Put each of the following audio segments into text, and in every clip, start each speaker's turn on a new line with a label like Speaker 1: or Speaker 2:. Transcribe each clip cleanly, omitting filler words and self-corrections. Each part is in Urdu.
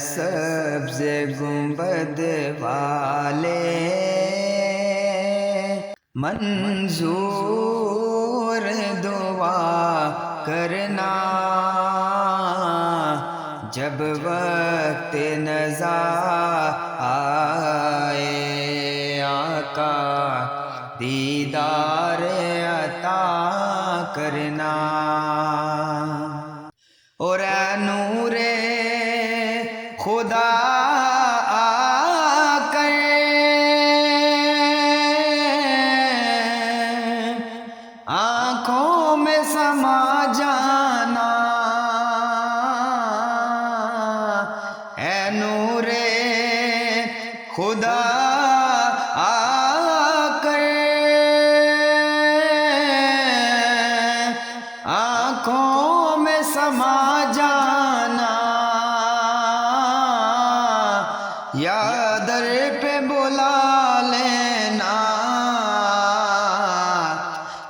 Speaker 1: سبز گنبد والے منظور دعا کرنا، جب وقت نزا آئے آقا دیدار عطا کرنا۔ اور اے نور خدا آ کر آنکھوں میں سما جانا، اے نور خدا آ کر آنکھوں میں سما جانا، یا در پہ بلا لینا،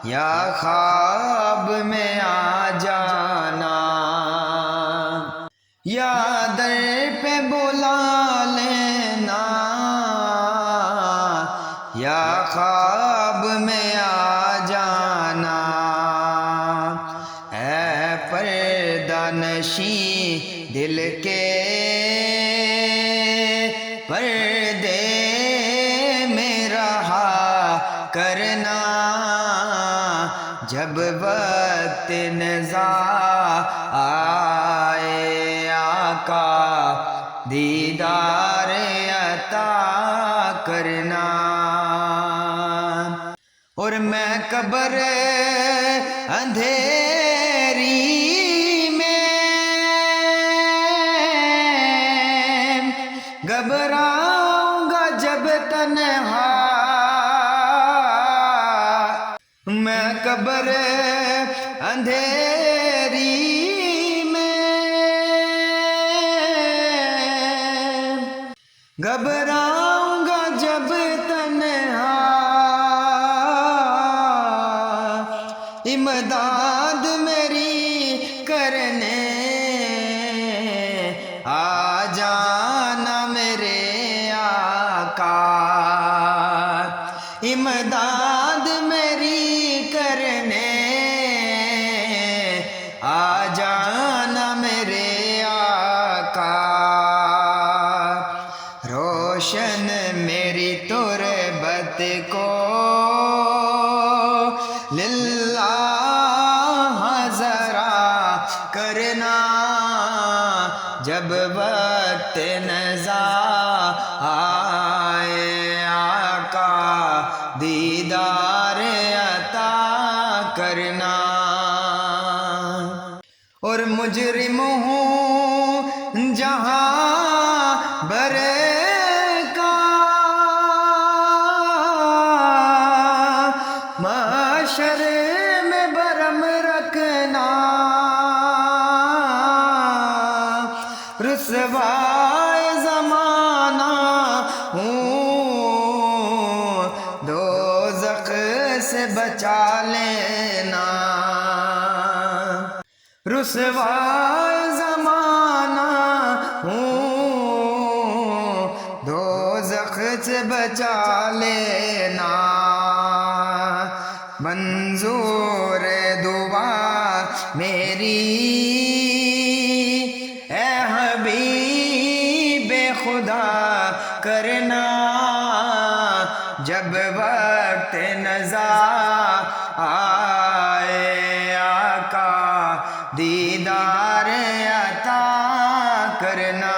Speaker 1: یا خواب میں آ جانا، یا در پہ بلا لینا، یا خواب میں آ جانا۔ اے پردہ نشین دل کے پردے میں رہا کرنا، جب وقت نزا آئے آقا دیدار عطا کرنا۔ اور میں قبر اندھیری میں گھبراؤں گا جب تنہا، میں قبر اندھیری میں گھبراؤں گا جب تنہا، امداد میری کرنے آ جانا میرے آقا، امداد میری کرنے آ جانا میرے آقا۔ روشن میری تربت کو للہ ذرا کرنا، جب وقت نزا آئے آقا دیدار عطا کرنا۔ اور مجرم ہوں جہاں بر کا، محشر میں برم رکھنا، رسوائے زمانہ ہوں دوزخ سے بچا لینا، رسوائے زمانہ ہوں دوزخ سے بچا لینا۔ منظور دعا میری اے حبیب خدا کرنا، جب وقت نزا آئے آقا دیدار عطا کرنا۔